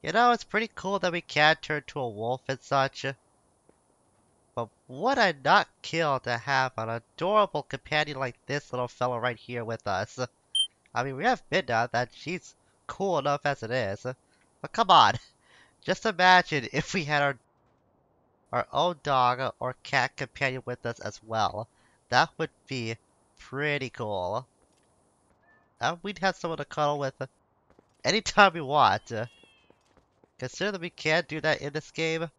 You know, it's pretty cool that we can turn to a wolf and such, but would I not kill to have an adorable companion like this little fellow right here with us? I mean, we have Midna, that she's cool enough as it is, but come on, just imagine if we had our own dog or cat companion with us as well. That would be pretty cool. We'd have someone to cuddle with anytime we want. Consider that we can't do that in this game.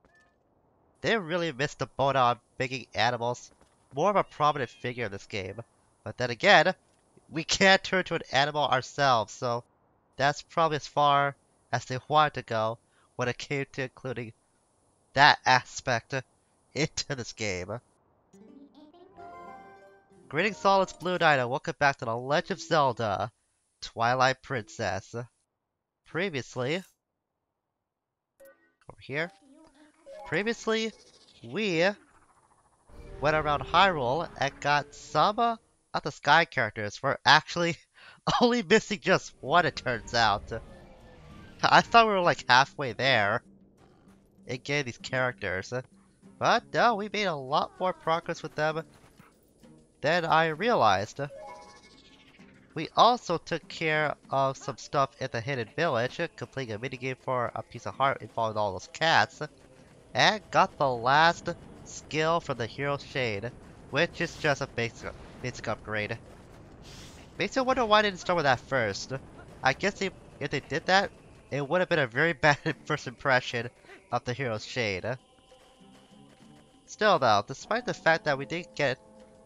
They really missed the boat on making animals more of a prominent figure in this game. But then again, we can't turn to an animal ourselves, so that's probably as far as they wanted to go when it came to including that aspect into this game. Greetings all, it's Blue Knight, and welcome back to The Legend of Zelda, Twilight Princess. Previously, over here, we went around Hyrule and got some of the Sky characters. We're actually only missing just one, it turns out. I thought we were like halfway there in getting these characters. But no, we made a lot more progress with them than I realized. We also took care of some stuff in the Hidden Village, completing a minigame for a piece of heart involving all those cats, and got the last skill from the Hero Shade, which is just a basic upgrade. Makes me wonder why they didn't start with that first. I guess if they did that, it would have been a very bad first impression of the Hero's Shade. Still though, despite the fact that we did get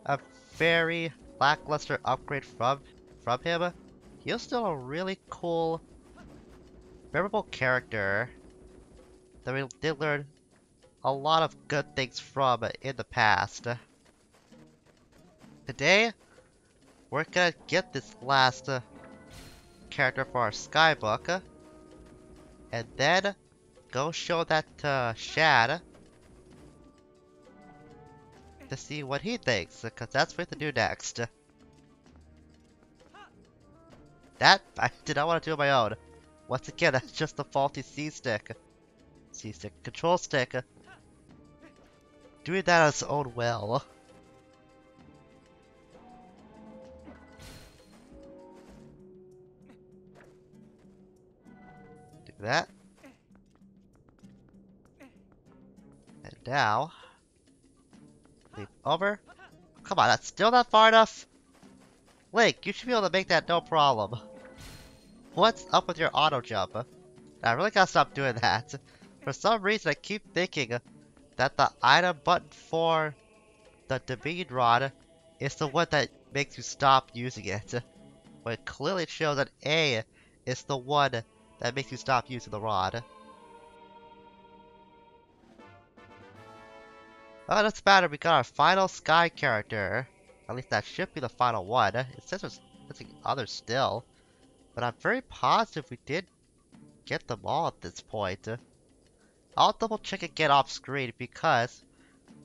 a very lackluster upgrade from him, he was still a really cool, memorable character that we did learn a lot of good things from in the past. Today, we're gonna get this last character for our Skybook, and then go show that to Shad to see what he thinks, because that's what to do next. That I did not want to do on my own. Once again, that's just a faulty C-stick. C-stick. Control stick. Doing that on its own will. Do that. And now, leap over. Come on, that's still not far enough. Link, you should be able to make that no problem. What's up with your auto jump? I really gotta stop doing that. For some reason, I keep thinking that the item button for the Dominion Rod is the one that makes you stop using it. When it clearly shows that A is the one that makes you stop using the rod. Oh, it doesn't matter, we got our final Sky character. At least that should be the final one. It says there's others still. But I'm very positive we did get them all at this point. I'll double check again off screen because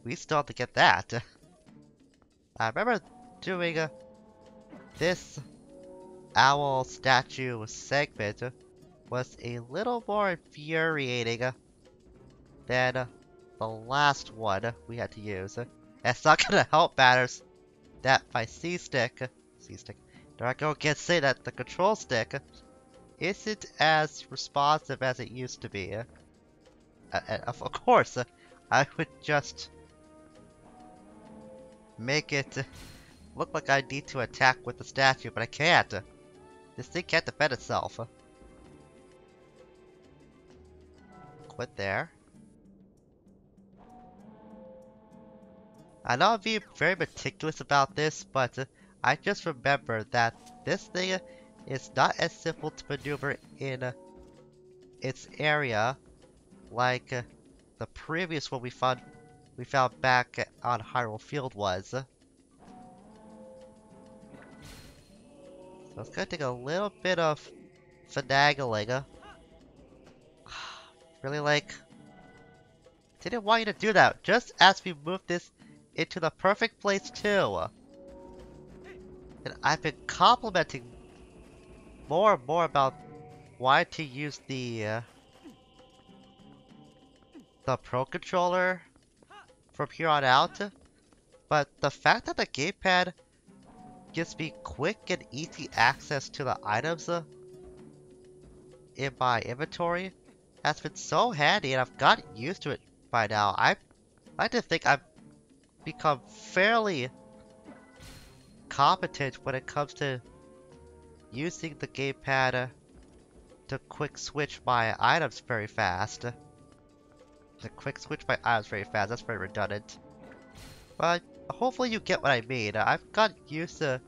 we still have to get that. I remember doing this owl statue segment was a little more infuriating than the last one we had to use. It's not gonna help matters that my C-stick, there I go again saying that the control stick isn't as responsive as it used to be. Of course, I would just make it look like I need to attack with the statue, but I can't. This thing can't defend itself. Quit there. I know I'm being very meticulous about this, but I just remember that this thing is not as simple to maneuver in its area like the previous one we found back on Hyrule Field was. So it's gonna take a little bit of finagling. Really, like, didn't want you to do that. Just as we move this into the perfect place too. And I've been complimenting more and more about why to use the the Pro Controller from here on out, but the fact that the gamepad gives me quick and easy access to the items in my inventory has been so handy, and I've gotten used to it by now. I like to think I've become fairly competent when it comes to using the gamepad to quick switch my items very fast. To quick switch my items very fast, that's very redundant. But hopefully you get what I mean. I've got used to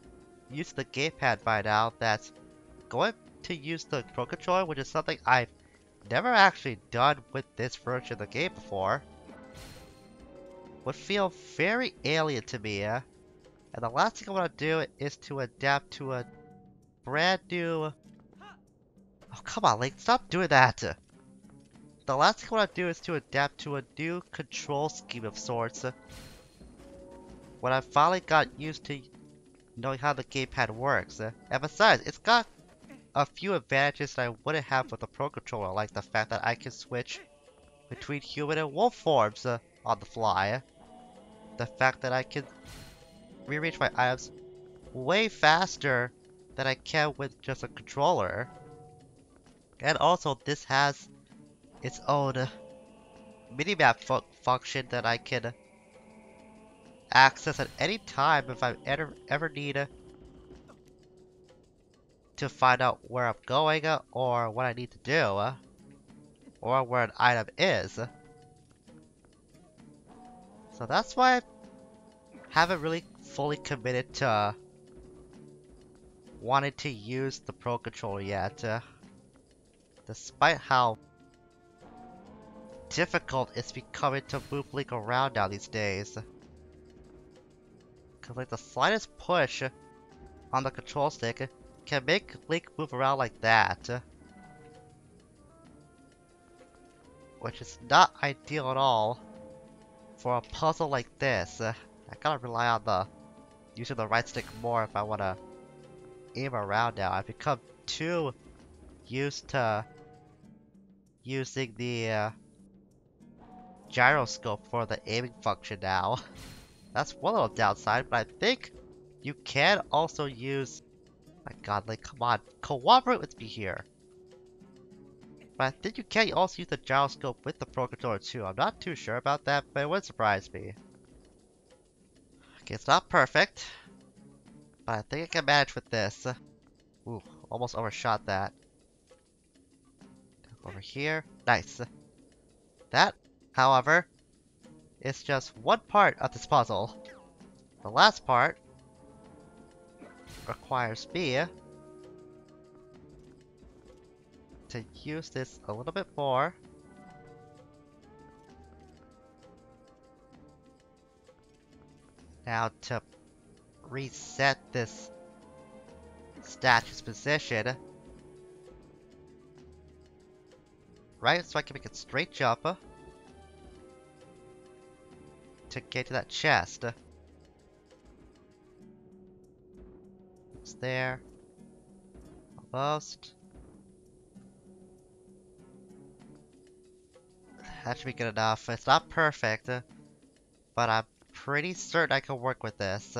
the gamepad by now that's going to use the Pro Controller, which is something I've never actually done with this version of the game before. Would feel very alien to me, and the last thing I want to do is to adapt to a brand new... Oh, come on, Link, stop doing that! The last thing I want to do is to adapt to a new control scheme of sorts. When I finally got used to knowing how the gamepad works. And besides, it's got a few advantages that I wouldn't have with the Pro Controller, like the fact that I can switch between human and wolf forms on the fly. The fact that I can rearrange my items way faster than I can with just a controller. And also, this has its own minimap function that I can access at any time if I ever need to find out where I'm going or what I need to do or where an item is. So that's why I haven't really fully committed to wanting to use the Pro Controller yet, despite how difficult it's becoming to move Link around now these days. Cause like the slightest push on the control stick can make Link move around like that. Which is not ideal at all for a puzzle like this. I gotta rely on the using the right stick more if I wanna aim around now. I've become too used to using the gyroscope for the aiming function now. That's one little downside, but I think you can also use... My god, like, come on, cooperate with me here. But I think you can also use the gyroscope with the Pro Controller too. I'm not too sure about that, but it would surprise me. Okay, it's not perfect, but I think I can manage with this. Ooh, almost overshot that. Over here, nice. That, however, is just one part of this puzzle. The last part requires me to use this a little bit more. Now to reset this statue's position. Right, so I can make a straight jump to get to that chest. It's there. Almost. That should be good enough. It's not perfect, but I'm pretty certain I can work with this.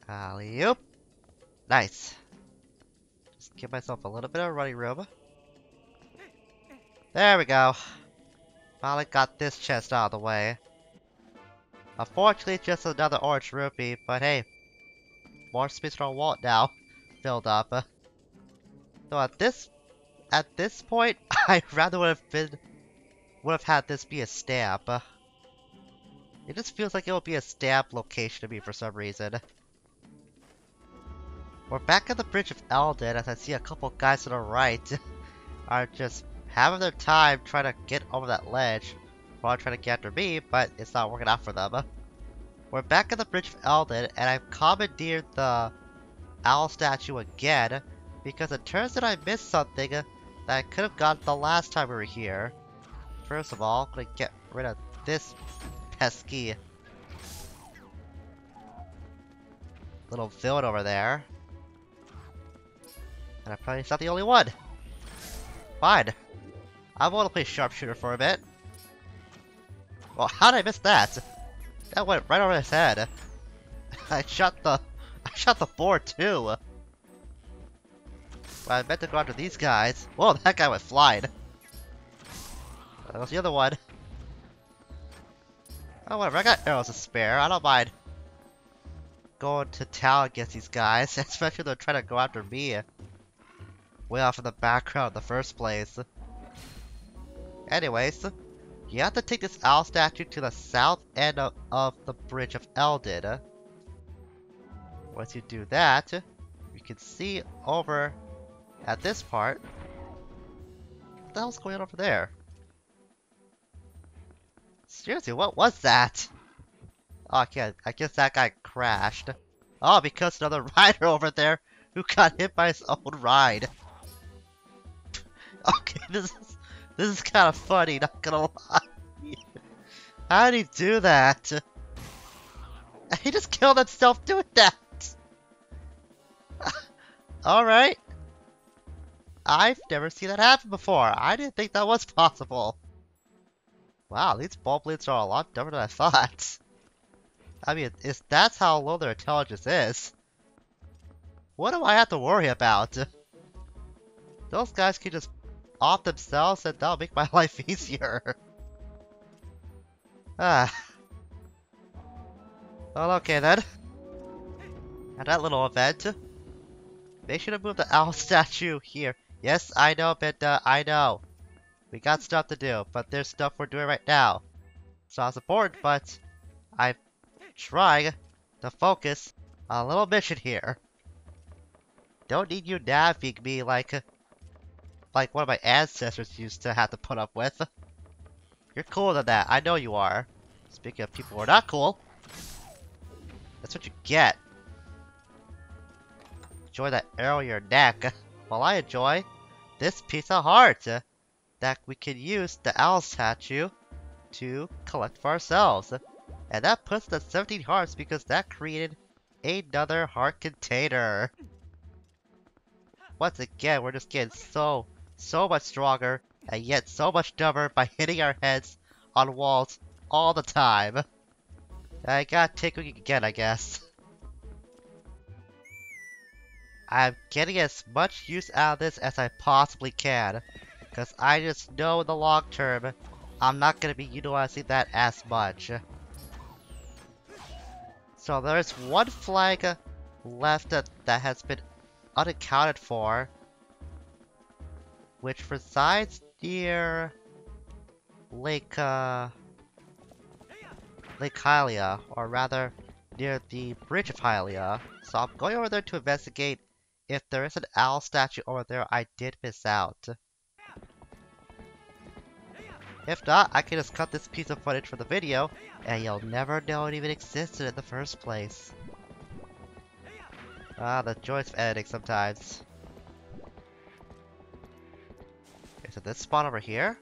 Alley-oop. Nice. Just give myself a little bit of running room. There we go. Finally got this chest out of the way. Unfortunately, it's just another orange rupee, but hey, more space for our wallet now filled up. So at this point, I rather would have had this be a stamp. It just feels like it will be a stamp location to me for some reason. We're back at the Bridge of Elden, as I see a couple guys to the right are just having their time trying to get over that ledge while trying to get after me, but it's not working out for them. We're back at the Bridge of Elden, and I've commandeered the owl statue again, because it turns out I missed something that I could have gotten the last time we were here. First of all, I'm gonna get rid of this pesky little villain over there. And I'm probably not the only one. Fine. I want to play sharpshooter for a bit. Well, how did I miss that? That went right over his head. I shot the board too. Well, I meant to go after these guys. Whoa, that guy went flying. That was the other one. Oh, whatever, I got arrows to spare. I don't mind going to town against these guys, especially if they're trying to go after me. Way off in the background in the first place. Anyways, you have to take this owl statue to the south end of the Bridge of Elden. Once you do that, you can see over at this part. What the hell's going on over there? Seriously, what was that? Oh, I guess that guy crashed. Oh, because another rider over there who got hit by his own ride. Okay, this is kind of funny, not gonna lie. How did he do that? He just killed himself doing that. Alright. I've never seen that happen before. I didn't think that was possible. Wow, these ball blades are a lot dumber than I thought. I mean, that's how low their intelligence is. What do I have to worry about? Those guys can just off themselves and that'll make my life easier. Ah. Well, okay then. At that little event, they should have moved the owl statue here. Yes, I know, Benda, I know. We got stuff to do, but there's stuff we're doing right now. It's not important, but I'm trying to focus on a little mission here. Don't need you navigating me like one of my ancestors used to have to put up with. You're cooler than that, I know you are. Speaking of people who are not cool, that's what you get. Enjoy that arrow in your neck, while I enjoy this piece of heart that we can use the owl statue to collect for ourselves. And that puts us at 17 hearts because that created another heart container. Once again, we're just getting so much stronger and yet so much dumber by hitting our heads on walls all the time. I got tickling again, I guess. I'm getting as much use out of this as I possibly can, because I just know in the long term, I'm not going to be utilizing that as much. So there's one flag left that has been unaccounted for, which resides near Lake Hylia, or rather, near the Bridge of Hylia. So I'm going over there to investigate if there is an owl statue over there I did miss out. If not, I can just cut this piece of footage for the video, and you'll never know it even existed in the first place. Ah, the joys of editing sometimes. Okay, so this spot over here?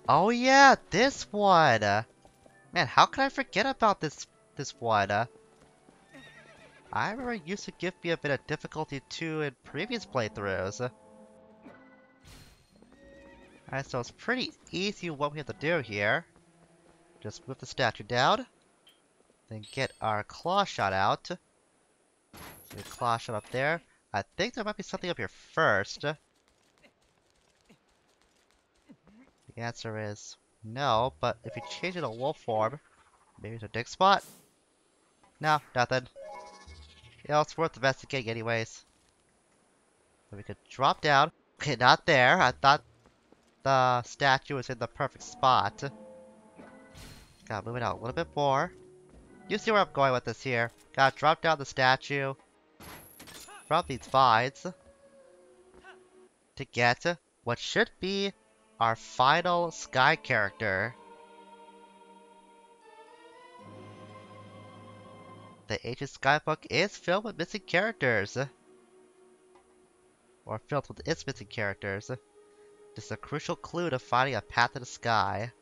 Oh yeah, this one! Man, how could I forget about this one? I remember it used to give me a bit of difficulty too in previous playthroughs. Alright, so it's pretty easy what we have to do here. Just move the statue down. Then get our claw shot out. So the claw shot up there. I think there might be something up here first. The answer is no, but if you change it to wolf form, maybe it's a dig spot? No, nothing. Yeah, it's worth investigating anyways. So we could drop down. Okay, not there. I thought the statue was in the perfect spot. Gotta move it out a little bit more. You see where I'm going with this here. Gotta drop down the statue from these vines to get what should be our final sky character. The ancient skybook is filled with missing characters. Or filled with its missing characters. This is a crucial clue to finding a path to the sky.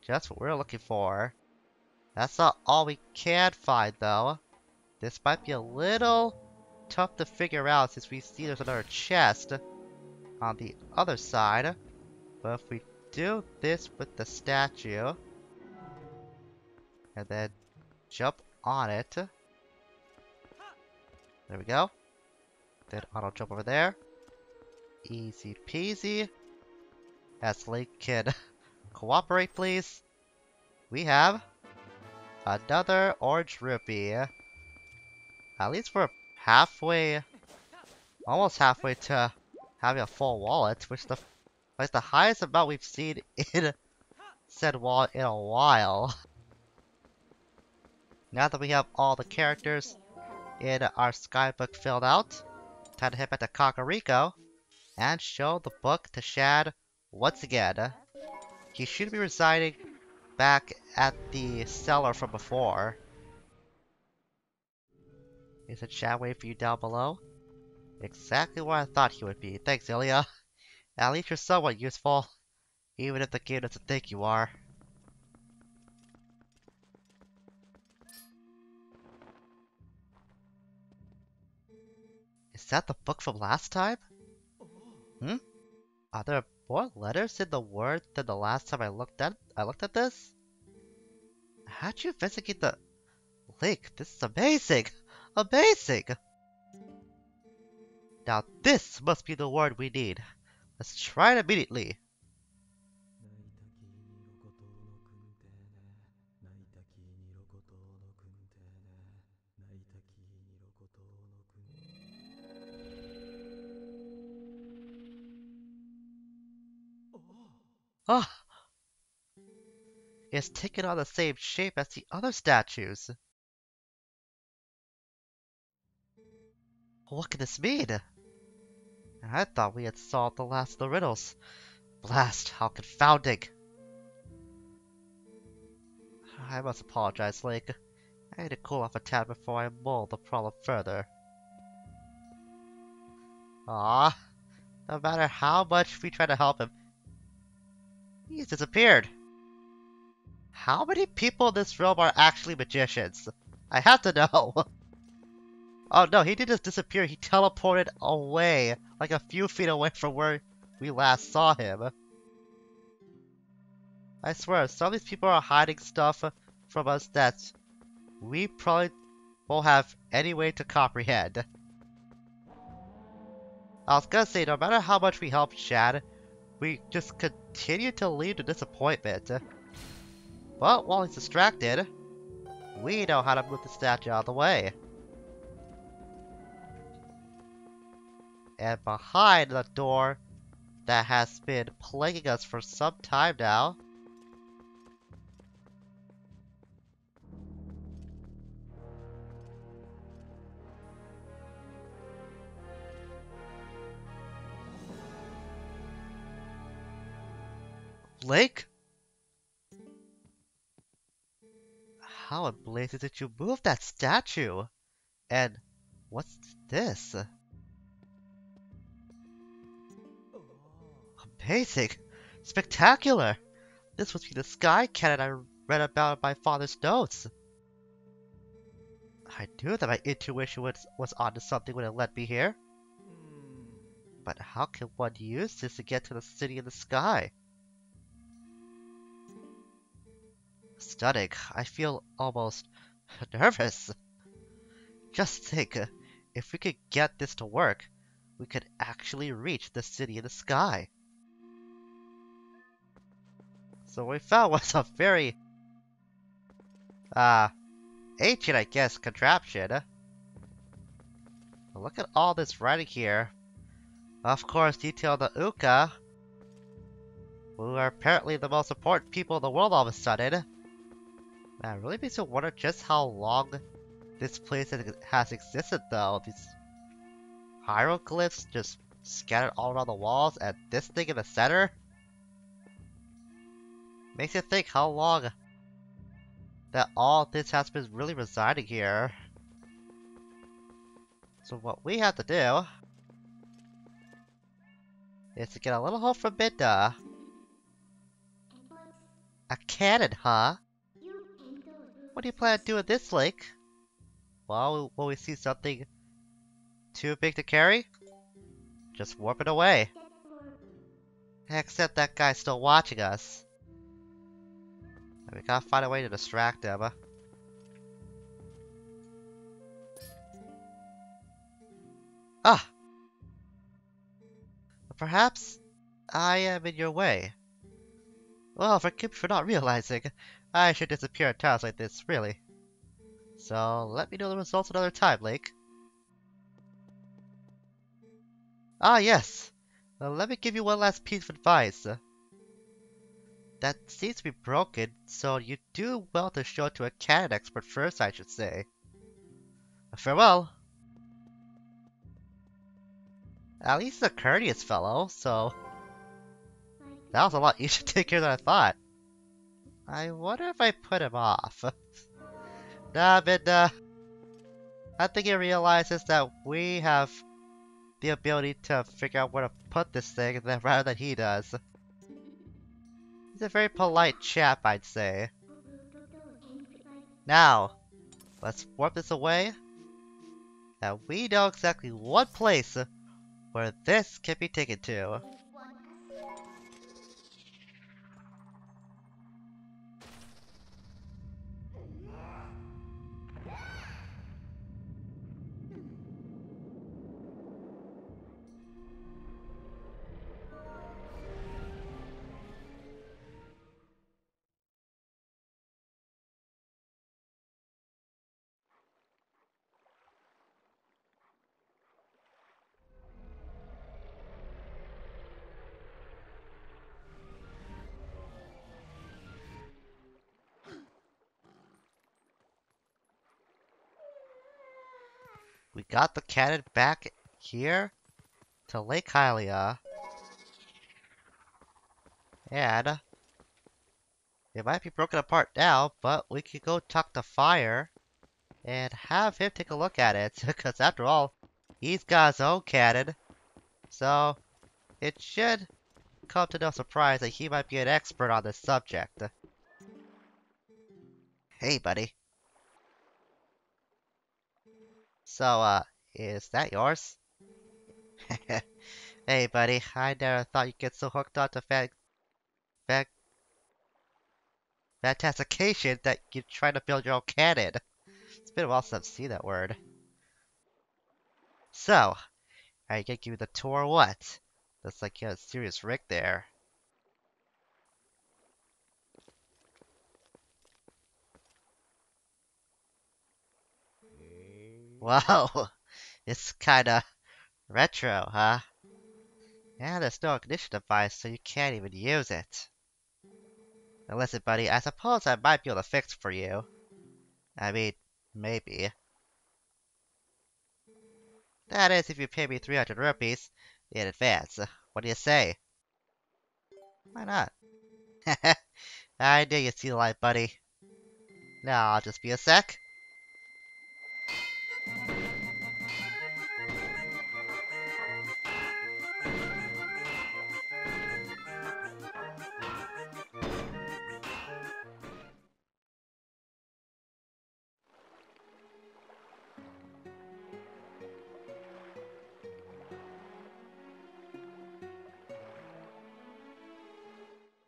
Just what we're looking for. That's not all we can find though. This might be a little tough to figure out since we see there's another chest on the other side. But if we do this with the statue, and then jump on it, there we go. Then auto jump over there. Easy peasy. As Link can cooperate, please. We have another orange rupee. At least we're halfway, almost halfway to having a full wallet, which is the highest amount we've seen in said wallet in a while. Now that we have all the characters in our skybook filled out, time to head back to Kakariko and show the book to Shad once again. He should be residing back at the cellar from before. Isn't Shad waiting for you down below? Exactly where I thought he would be. Thanks, Ilya. At least you're somewhat useful, even if the game doesn't think you are. Is that the book from last time? Hmm? Are there more letters in the word than the last time I looked at this? How'd you investigate the link? This is amazing! Amazing! Now this must be the word we need. Let's try it immediately. Oh! It's taken on the same shape as the other statues. What can this mean? I thought we had solved the last of the riddles. Blast, how confounding. I must apologize, Link. I need to cool off a tad before I mull the problem further. Ah, no matter how much we try to help him, he's disappeared. How many people in this realm are actually magicians? I have to know. Oh no, he didn't just disappear, he teleported away, like a few feet away from where we last saw him. I swear, some of these people are hiding stuff from us that we probably won't have any way to comprehend. I was gonna say, no matter how much we help Shad, we just continue to lead to disappointment. But while he's distracted, we know how to move the statue out of the way. And behind the door that has been plaguing us for some time now, Link? How in blazes did you move that statue? And what's this? Amazing! Spectacular! This must be the sky cannon I read about in my father's notes. I knew that my intuition was onto something when it led me here. But how can one use this to get to the city in the sky? Stunning. I feel almost nervous. Just think, if we could get this to work, we could actually reach the city in the sky. So what we found was a very, ancient, I guess, contraption. But look at all this writing here. Of course, detail the Oocca, who are apparently the most important people in the world all of a sudden. Man, it really makes me wonder just how long this place has existed, though. These hieroglyphs just scattered all around the walls, and this thing in the center? Makes you think how long that all this has been really residing here. So what we have to do is to get a little help from Midna. A cannon, huh? What do you plan to do with this, Link? Well, will we see something too big to carry? Just warp it away. Except that guy's still watching us. We gotta find a way to distract him. Ah! Perhaps I am in your way. Well, forgive me for not realizing. I should disappear at times like this, really. So, let me know the results another time, Link. Ah, yes! Let me give you one last piece of advice. That seems to be broken, so you do well to show it to a canon expert first, I should say. Farewell! At least he's a courteous fellow, so... That was a lot easier to take care than I thought. I wonder if I put him off. Nah, but I think he realizes that we have the ability to figure out where to put this thing rather than he does. He's a very polite chap, I'd say. Now, let's warp this away, and we know exactly one place where this can be taken to. We got the cannon back here to Lake Hylia, and it might be broken apart now, but we could go talk to Fire and have him take a look at it, because after all, he's got his own cannon, so it should come to no surprise that he might be an expert on this subject. Hey, buddy. So, is that yours? Hey, buddy, I never thought you'd get so hooked on to fa fantastication that you'd try to build your own cannon. It's been a while since I've seen that word. So, are you gonna give me the tour or what? Looks like you had a serious rig there. Wow, it's kinda retro, huh? Yeah, there's no ignition device, so you can't even use it. Now listen, buddy, I suppose I might be able to fix it for you. I mean, maybe. That is, if you pay me 300 rupees in advance. What do you say? Why not? I knew you'd see the light, buddy. Now, I'll just be a sec.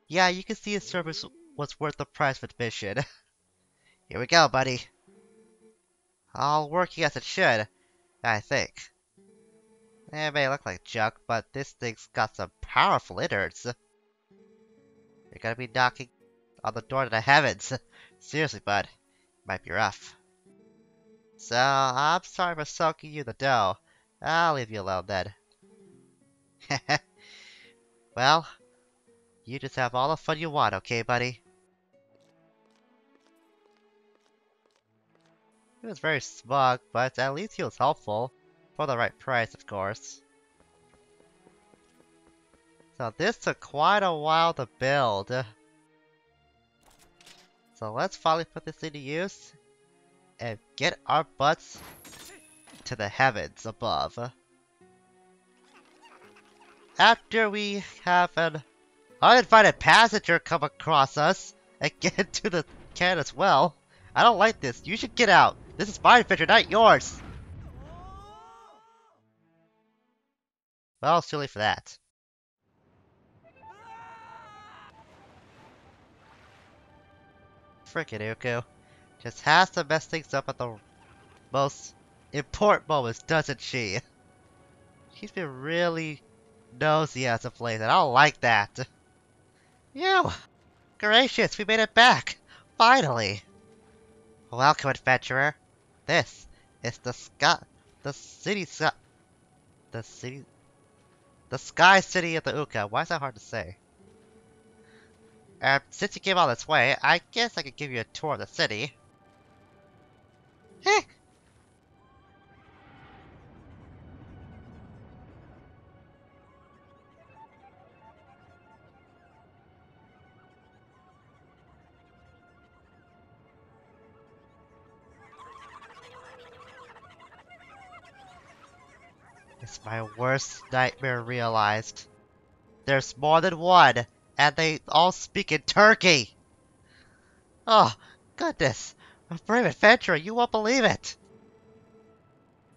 Yeah, you can see his service was worth the price of admission. Here we go, buddy. All working as it should, I think. It may look like junk, but this thing's got some powerful innards. You're gonna be knocking on the door to the heavens. Seriously, bud. Might be rough. So, I'm sorry for soaking you the dough. I'll leave you alone then. Well, you just have all the fun you want, okay, buddy? He was very smug, but at least he was helpful. For the right price, of course. So this took quite a while to build. So let's finally put this into use and get our butts to the heavens above. After we have an uninvited passenger come across us and get into the can as well. I don't like this. You should get out. This is my adventure, not yours. Well, silly for that. Frickin' Oocca. Just has to mess things up at the most important moments, doesn't she? She's been really nosy as of late, and I don't like that. You! Gracious, we made it back! Finally! Welcome, adventurer. This is the city the city, the sky city of the Oocca. Why is that hard to say? Since you came all this way, I guess I could give you a tour of the city. Heh! It's my worst nightmare realized. There's more than one, and they all speak in Turkey! Oh, goodness! A brave adventurer, you won't believe it!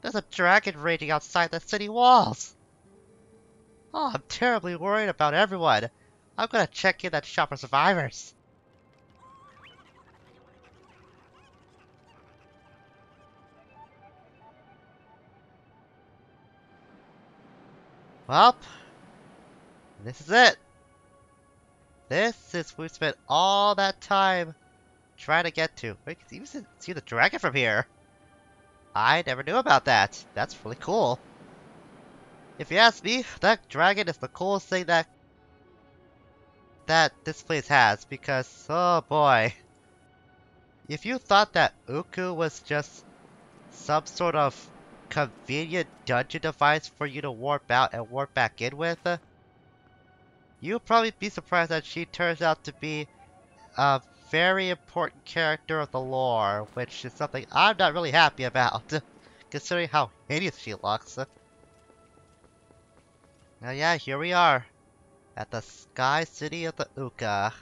There's a dragon raging outside the city walls! Oh, I'm terribly worried about everyone. I'm gonna check in that shop for survivors. Well, this is it. This is we spent all that time trying to get to. Wait, you can even see the dragon from here. I never knew about that. That's really cool. If you ask me, that dragon is the coolest thing that this place has because, oh boy. If you thought that Oocca was just some sort of convenient dungeon device for you to warp out and warp back in with, you'll probably be surprised that she turns out to be a very important character of the lore, which is something I'm not really happy about, considering how hideous she looks. Now yeah, here we are, at the Sky City of the Oocca.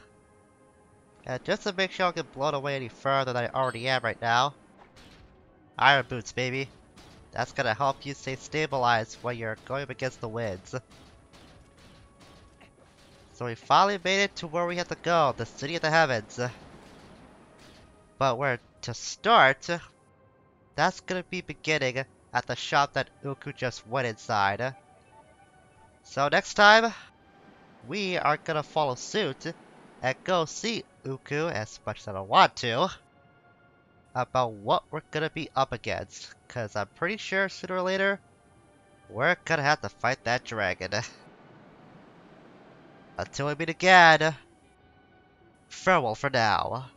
And just to make sure I don't get blown away any further than I already am right now, Iron Boots, baby. That's gonna help you stay stabilized when you're going up against the winds. So we finally made it to where we have to go, the City of the Heavens. But where to start, that's gonna be beginning at the shop that Oocca just went inside. So next time, we are gonna follow suit and go see Oocca as much as I want to about what we're gonna be up against. Cause I'm pretty sure sooner or later, we're gonna have to fight that dragon. Until we meet again, farewell for now.